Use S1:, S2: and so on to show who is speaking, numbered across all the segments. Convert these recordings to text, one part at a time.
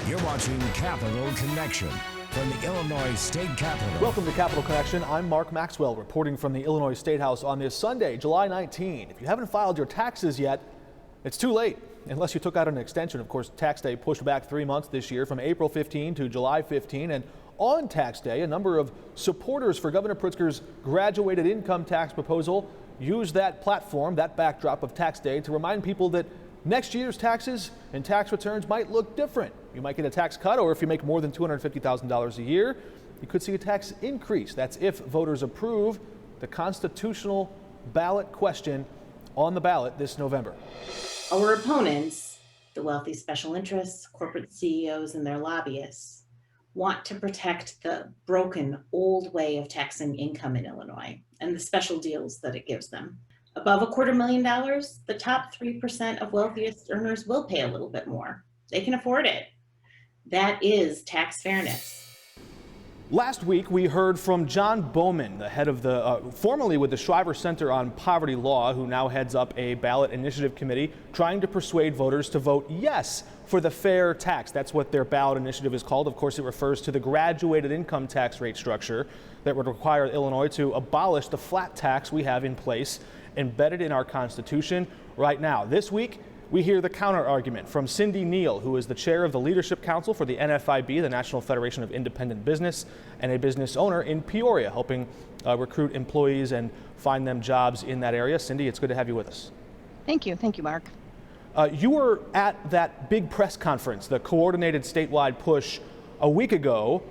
S1: You're watching Capital Connection from the Illinois State Capitol.
S2: Welcome to Capital Connection. I'm Mark Maxwell reporting from the Illinois State House on this Sunday, July 19. If you haven't filed your taxes yet, it's too late. Unless you took out an extension. Of course, tax day pushed back 3 months this year from April 15 to July 15. And on tax day, a number of supporters for Governor Pritzker's graduated income tax proposal used that platform, that backdrop of tax day, to remind people that next year's taxes and tax returns might look different. You might get a tax cut, or if you make more than $250,000 a year, you could see a tax increase. That's if voters approve the constitutional ballot question on the ballot this November.
S3: Our opponents, the wealthy special interests, corporate CEOs, and their lobbyists, want to protect the broken old way of taxing income in Illinois and the special deals that it gives them. Above $250,000, the top 3% of wealthiest earners will pay a little bit more. They can afford it. That is tax fairness.
S2: Last week, we heard from John Bowman, the head of the, formerly with the Shriver Center on Poverty Law, who now heads up a ballot initiative committee trying to persuade voters to vote yes for the fair tax. That's what their ballot initiative is called. Of course, it refers to the graduated income tax rate structure that would require Illinois to abolish the flat tax we have in place, embedded in our Constitution right now. This week, we hear the counter argument from Cindy Neal, who is the chair of the Leadership Council for the NFIB, the National Federation of Independent Business, and a business owner in Peoria, helping recruit employees and find them jobs in that area. Cindy, it's good to have you with us.
S4: Thank you, Mark.
S2: You were at that big press conference, the coordinated statewide push a week ago,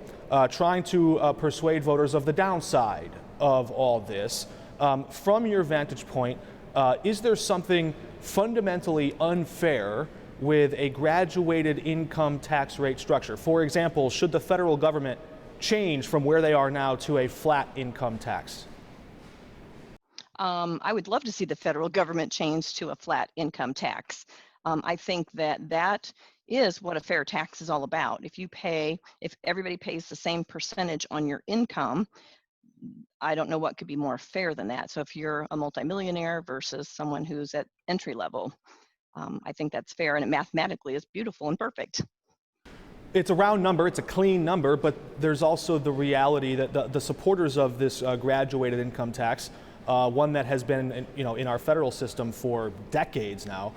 S2: trying to persuade voters of the downside of all this. From your vantage point, is there something fundamentally unfair with a graduated income tax rate structure? For example, should the federal government change from where they are now to a flat income tax?
S4: I would love to see the federal government change to a flat income tax. I think that is what a fair tax is all about. If everybody pays the same percentage on your income, I don't know what could be more fair than that. So if you're a multimillionaire versus someone who's at entry level, I think that's fair, and it mathematically is beautiful and perfect.
S2: It's a round number, it's a clean number, but there's also the reality that the supporters of this graduated income tax, one that has been in our federal system for decades now,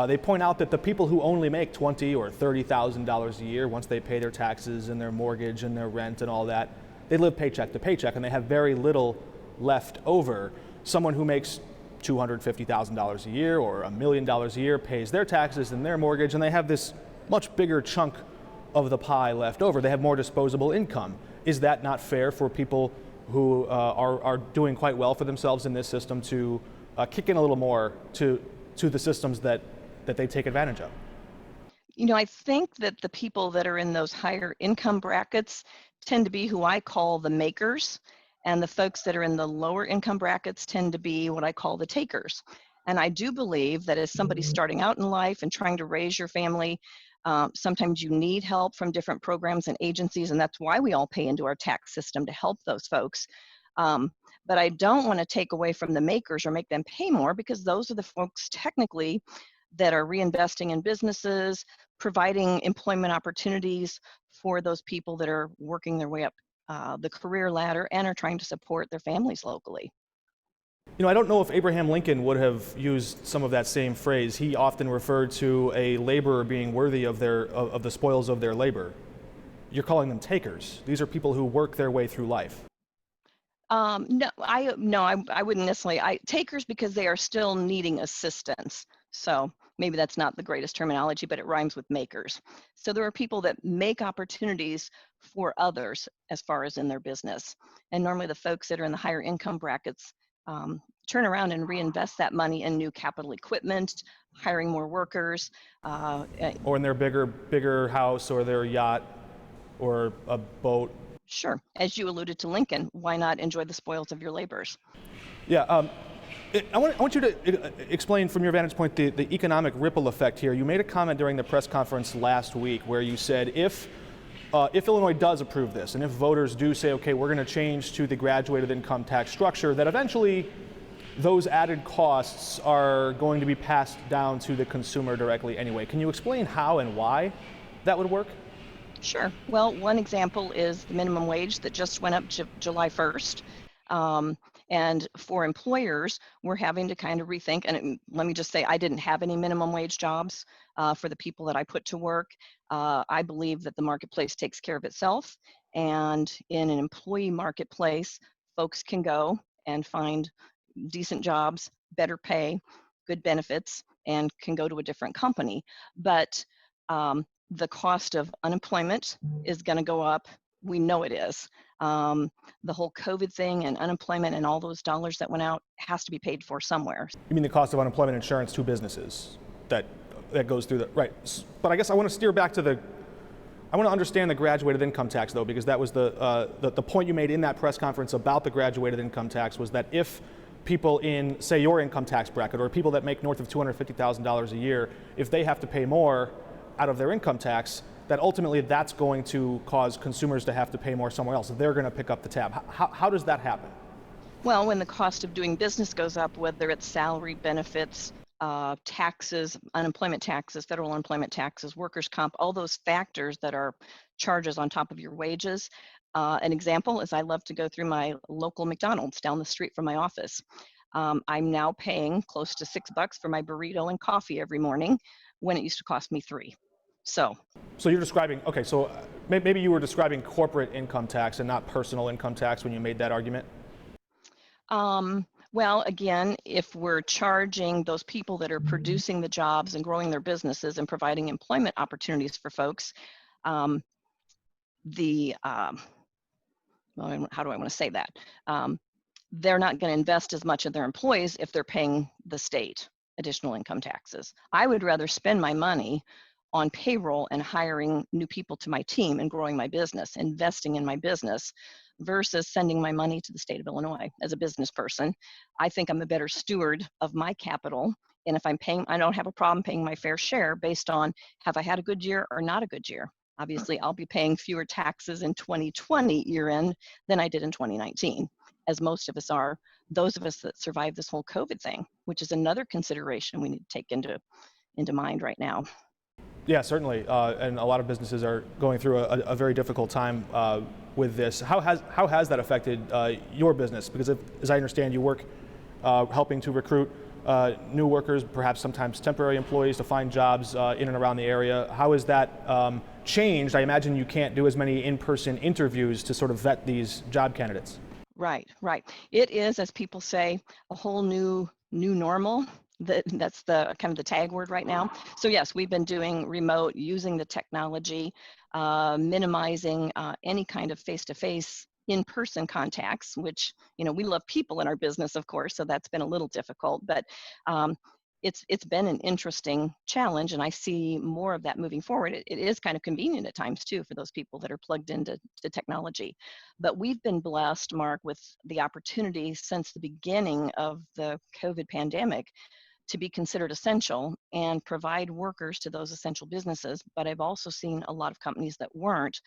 S2: they point out that the people who only make $20,000 or $30,000 a year, once they pay their taxes and their mortgage and their rent and all that, they live paycheck to paycheck and they have very little left over. Someone who makes $250,000 a year or $1 million a year pays their taxes and their mortgage, and they have this much bigger chunk of the pie left over. They have more disposable income. Is that not fair for people who are doing quite well for themselves in this system to kick in a little more to the systems that they take advantage of?
S4: I think that the people that are in those higher income brackets tend to be who I call the makers, and the folks that are in the lower income brackets tend to be what I call the takers. And I do believe that as somebody starting out in life and trying to raise your family, sometimes you need help from different programs and agencies, and that's why we all pay into our tax system, to help those folks. But I don't want to take away from the makers or make them pay more, because those are the folks technically that are reinvesting in businesses, providing employment opportunities for those people that are working their way up the career ladder and are trying to support their families locally.
S2: I don't know if Abraham Lincoln would have used some of that same phrase. He often referred to a laborer being worthy of the spoils of their labor. You're calling them takers. These are people who work their way through life.
S4: No, I wouldn't necessarily. Takers, because they are still needing assistance. So maybe that's not the greatest terminology, but it rhymes with makers. So there are people that make opportunities for others as far as in their business. And normally the folks that are in the higher income brackets turn around and reinvest that money in new capital equipment, hiring more workers.
S2: Or in their bigger house or their yacht or a boat.
S4: Sure. As you alluded to Lincoln, why not enjoy the spoils of your labors?
S2: Yeah. I want you to explain from your vantage point the economic ripple effect here. You made a comment during the press conference last week where you said if Illinois does approve this, and if voters do say, okay, we're going to change to the graduated income tax structure, that eventually those added costs are going to be passed down to the consumer directly anyway. Can you explain how and why that would work?
S4: Sure. Well, one example is the minimum wage that just went up July 1st. And for employers, we're having to kind of rethink. And let me just say, I didn't have any minimum wage jobs for the people that I put to work. I believe that the marketplace takes care of itself. And in an employee marketplace, folks can go and find decent jobs, better pay, good benefits, and can go to a different company. But the cost of unemployment is going to go up. We know it is. The whole COVID thing and unemployment and all those dollars that went out has to be paid for somewhere.
S2: You mean the cost of unemployment insurance to businesses that goes through that, right? But I guess I want to steer back to I want to understand the graduated income tax though, because that was the point you made in that press conference about the graduated income tax was that if people in, say, your income tax bracket or people that make north of $250,000 a year, if they have to pay more out of their income tax, that ultimately that's going to cause consumers to have to pay more somewhere else. They're going to pick up the tab. How does that happen?
S4: Well, when the cost of doing business goes up, whether it's salary, benefits, taxes, unemployment taxes, federal unemployment taxes, workers' comp, all those factors that are charges on top of your wages. An example is I love to go through my local McDonald's down the street from my office. I'm now paying close to $6 for my burrito and coffee every morning when it used to cost me $3. So
S2: you're describing, okay, so maybe you were describing corporate income tax and not personal income tax when you made that argument?
S4: Well, again, if we're charging those people that are producing the jobs and growing their businesses and providing employment opportunities for folks, well, how do I want to say that? They're not going to invest as much in their employees if they're paying the state additional income taxes. I would rather spend my money on payroll and hiring new people to my team and growing my business, investing in my business, versus sending my money to the state of Illinois. As a business person, I think I'm a better steward of my capital. And if I'm paying, I don't have a problem paying my fair share based on have I had a good year or not a good year. Obviously, I'll be paying fewer taxes in 2020 year end than I did in 2019, as most of us are, those of us that survived this whole COVID thing, which is another consideration we need to take into mind right now.
S2: Yeah, certainly, and a lot of businesses are going through a very difficult time with this. How has that affected your business? Because as I understand, you work helping to recruit new workers, perhaps sometimes temporary employees to find jobs in and around the area. How has that changed? I imagine you can't do as many in-person interviews to sort of vet these job candidates.
S4: Right. It is, as people say, a whole new normal. That's the kind of the tag word right now. So yes, we've been doing remote, using the technology, minimizing any kind of face-to-face in-person contacts, which, we love people in our business, of course, so that's been a little difficult, but it's been an interesting challenge, and I see more of that moving forward. It is kind of convenient at times too for those people that are plugged into technology. But we've been blessed, Mark, with the opportunity since the beginning of the COVID pandemic to be considered essential and provide workers to those essential businesses. But I've also seen a lot of companies that weren't,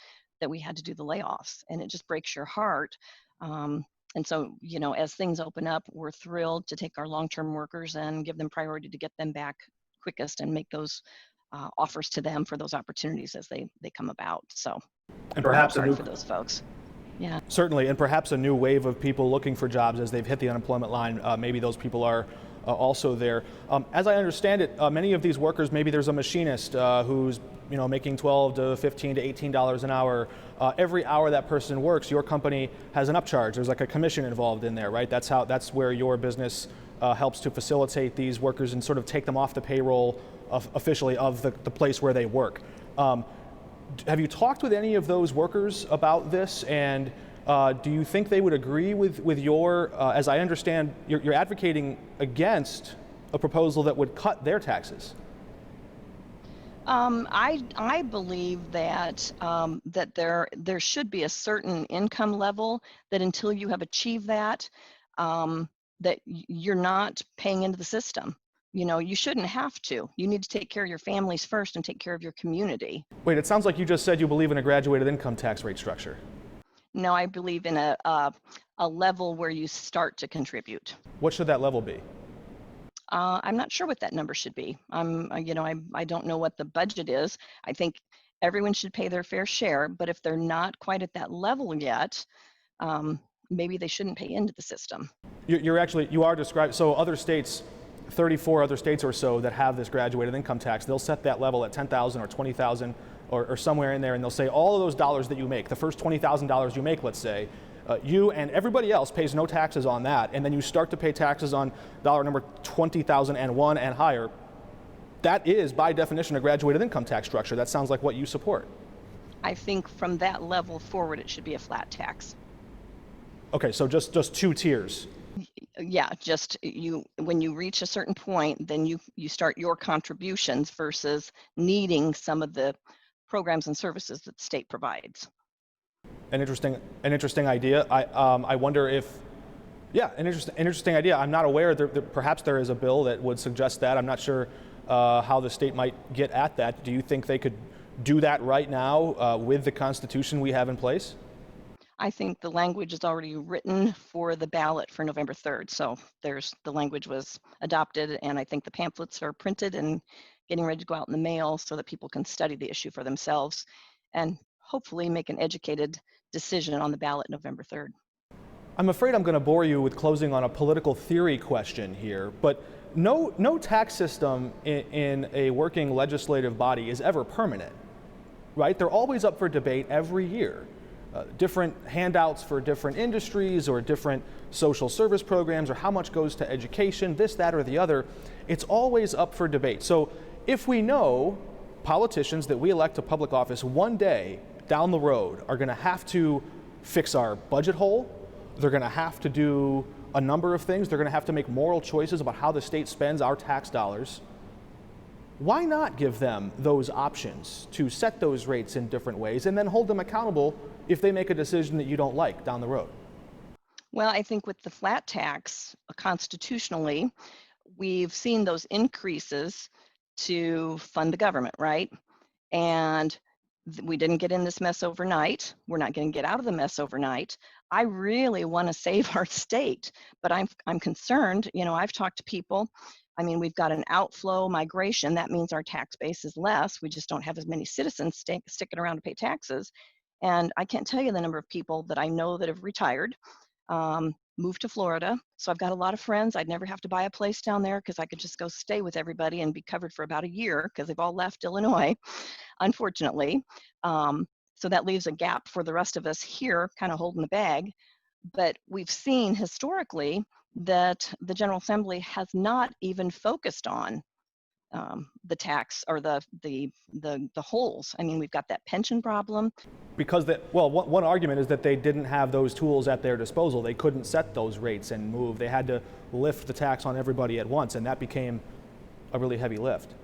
S4: that we had to do the layoffs, and it just breaks your heart. And so, as things open up, we're thrilled to take our long-term workers and give them priority to get them back quickest and make those offers to them for those opportunities as they come about. So,
S2: and perhaps
S4: for those folks. Yeah.
S2: Certainly, and perhaps a new wave of people looking for jobs as they've hit the unemployment line. Maybe those people are also there. As I understand it, many of these workers, maybe there's a machinist who's making $12 to $15 to $18 an hour. Every hour that person works, your company has an upcharge. There's like a commission involved in there, right? That's where your business helps to facilitate these workers and sort of take them off the payroll officially of the place where they work. Have you talked with any of those workers about this, and do you think they would agree with your, as I understand, you're advocating against a proposal that would cut their taxes?
S4: I believe that there should be a certain income level that until you have achieved that, that you're not paying into the system. You shouldn't have to. You need to take care of your families first and take care of your community.
S2: Wait, it sounds like you just said you believe in a graduated income tax rate structure.
S4: No, I believe in a level where you start to contribute.
S2: What should that level be?
S4: I'm not sure what that number should be. I don't know what the budget is. I think everyone should pay their fair share, but if they're not quite at that level yet, maybe they shouldn't pay into the system.
S2: You are describing, so other states, 34 other states or so that have this graduated income tax, they'll set that level at 10,000 or 20,000 or somewhere in there, and they'll say all of those dollars that you make, the first $20,000 you make, let's say, you and everybody else pays no taxes on that, and then you start to pay taxes on dollar number 20,001 and higher. That is, by definition, a graduated income tax structure. That sounds like what you support.
S4: I think from that level forward, it should be a flat tax.
S2: Okay, so just two tiers.
S4: Yeah, just when you reach a certain point, then you start your contributions versus needing some of the programs and services that the state provides.
S2: An interesting idea. I wonder if, yeah, an interesting idea. I'm not aware perhaps there is a bill that would suggest that. I'm not sure how the state might get at that. Do you think they could do that right now with the Constitution we have in place?
S4: I think the language is already written for the ballot for November 3rd. So the language was adopted, and I think the pamphlets are printed and getting ready to go out in the mail so that people can study the issue for themselves and hopefully make an educated decision on the ballot November 3rd.
S2: I'm afraid I'm going to bore you with closing on a political theory question here, but no tax system in a working legislative body is ever permanent, right? They're always up for debate every year. Different handouts for different industries or different social service programs or how much goes to education, this, that, or the other, it's always up for debate. So if we know politicians that we elect to public office one day down the road are going to have to fix our budget hole, they're going to have to do a number of things, they're going to have to make moral choices about how the state spends our tax dollars, why not give them those options to set those rates in different ways and then hold them accountable if they make a decision that you don't like down the road?
S4: Well, I think with the flat tax, constitutionally, we've seen those increases to fund the government, right? And we didn't get in this mess overnight. We're not going to get out of the mess overnight. I really want to save our state, but I'm concerned. You know, I've talked to people. I mean, we've got an outflow migration. That means our tax base is less. We just don't have as many citizens sticking around to pay taxes. And I can't tell you the number of people that I know that have retired, moved to Florida. So I've got a lot of friends. I'd never have to buy a place down there because I could just go stay with everybody and be covered for about a year because they've all left Illinois, unfortunately. So that leaves a gap for the rest of us here kind of holding the bag. But we've seen historically that the General Assembly has not even focused on the tax or the holes. I mean, we've got that pension problem.
S2: Because one argument is that they didn't have those tools at their disposal. They couldn't set those rates and move. They had to lift the tax on everybody at once, and that became a really heavy lift.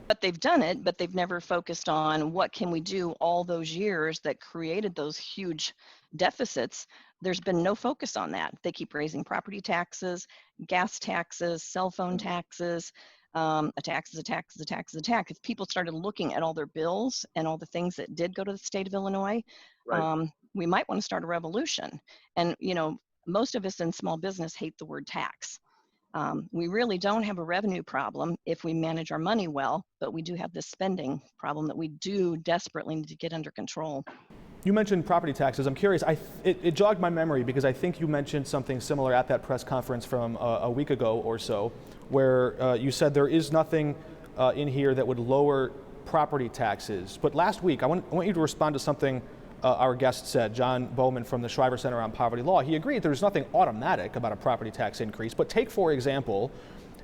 S4: But they've done it, but they've never focused on what can we do all those years that created those huge deficits. There's been no focus on that. They keep raising property taxes, gas taxes, cell phone taxes, a tax. If people started looking at all their bills and all the things that did go to the state of Illinois, right, we might want to start a revolution. And, you know, most of us in small business hate the word tax. We really don't have a revenue problem if we manage our money well, but we do have this spending problem that we do desperately need to get under control.
S2: You mentioned property taxes. I'm curious, it jogged my memory because I think you mentioned something similar at that press conference from a week ago or so, where you said there is nothing in here that would lower property taxes. But last week, I want you to respond to something our guest said, John Bowman from the Shriver Center on Poverty Law. He agreed there's nothing automatic about a property tax increase, but take, for example,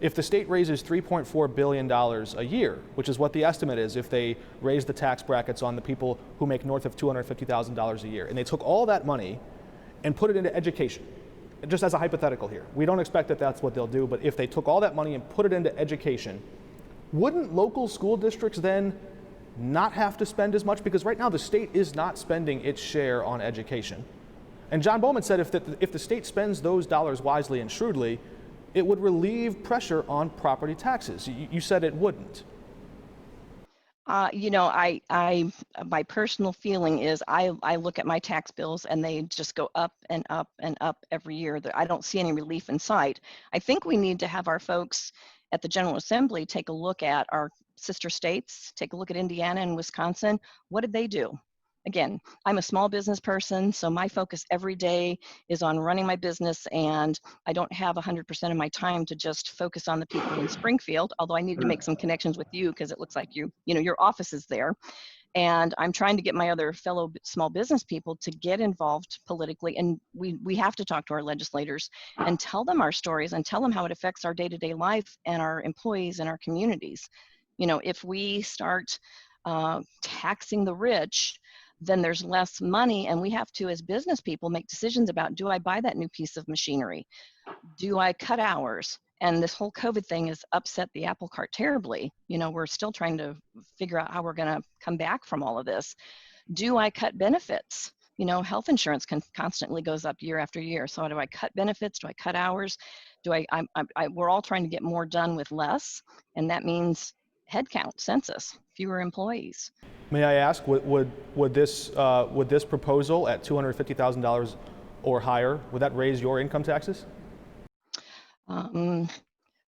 S2: if the state raises $3.4 billion a year, which is what the estimate is if they raise the tax brackets on the people who make north of $250,000 a year, and they took all that money and put it into education, just as a hypothetical here. We don't expect that that's what they'll do, but if they took all that money and put it into education, wouldn't local school districts then not have to spend as much? Because right now the state is not spending its share on education. And John Bowman said if the state spends those dollars wisely and shrewdly, it would relieve pressure on property taxes. You said it wouldn't.
S4: You know, my personal feeling is I look at my tax bills and they just go up and up and up every year. I don't see any relief in sight. I think we need to have our folks at the General Assembly take a look at our sister states. Take a look at Indiana and Wisconsin. What did they do? Again, I'm a small business person, so my focus every day is on running my business, and I don't have 100% of my time to just focus on the people in Springfield, although I need to make some connections with you because it looks like your office is there. And I'm trying to get my other fellow small business people to get involved politically. And we have to talk to our legislators and tell them our stories and tell them how it affects our day-to-day life and our employees and our communities. If we start taxing the rich, then there's less money, and we have to, as business people, make decisions about, do I buy that new piece of machinery? Do I cut hours? And this whole COVID thing has upset the apple cart terribly. We're still trying to figure out how we're going to come back from all of this. Do I cut benefits? Health insurance constantly goes up year after year. So do I cut benefits? Do I cut hours? We're all trying to get more done with less, and that means headcount, census, fewer employees.
S2: May I ask, would this proposal at $250,000 or higher, would that raise your income taxes?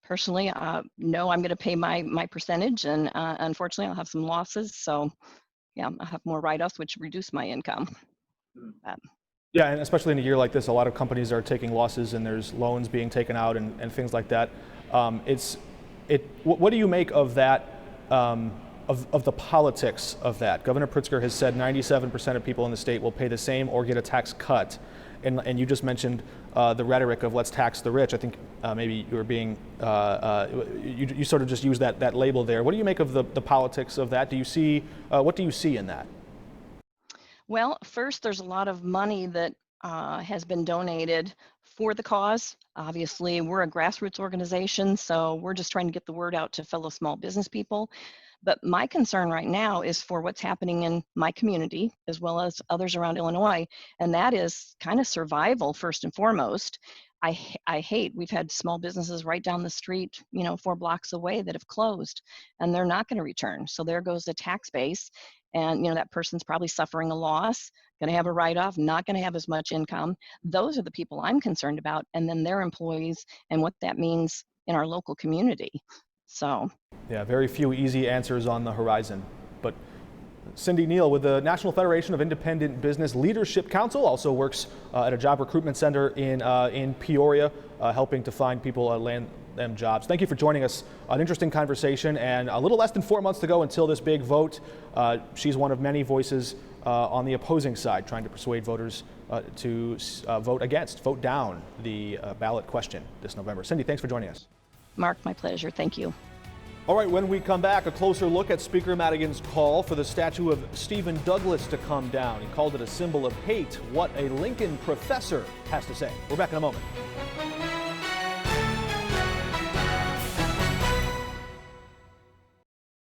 S4: Personally, no, I'm going to pay my percentage, and unfortunately, I'll have some losses. So, yeah, I'll have more write-offs, which reduce my income.
S2: Yeah, and especially in a year like this, a lot of companies are taking losses, and there's loans being taken out and things like that. What do you make of that? Of the politics of that? Governor Pritzker has said 97% of people in the state will pay the same or get a tax cut. And you just mentioned the rhetoric of let's tax the rich. I think maybe you were being, you sort of just used that label there. What do you make of the politics of that? What do you see in that?
S4: Well, first, there's a lot of money that has been donated for the cause. Obviously, we're a grassroots organization, so we're just trying to get the word out to fellow small business people. But my concern right now is for what's happening in my community, as well as others around Illinois, and that is kind of survival first and foremost. I hate, we've had small businesses right down the street, 4 blocks away that have closed, and they're not going to return. So there goes the tax base, and that person's probably suffering a loss, going to have a write-off, not going to have as much income. Those are the people I'm concerned about, and then their employees and what that means in our local community. So.
S2: Yeah, very few easy answers on the horizon. But Cindy Neal with the National Federation of Independent Business Leadership Council also works at a job recruitment center in Peoria, helping to find people land them jobs. Thank you for joining us. An interesting conversation, and a little less than 4 months to go until this big vote. She's one of many voices on the opposing side, trying to persuade voters to vote down the ballot question this November. Cindy, thanks for joining us.
S4: Mark, my pleasure. Thank you.
S2: All right, when we come back, a closer look at Speaker Madigan's call for the statue of Stephen Douglas to come down. He called it a symbol of hate. What a Lincoln professor has to say. We're back in a moment.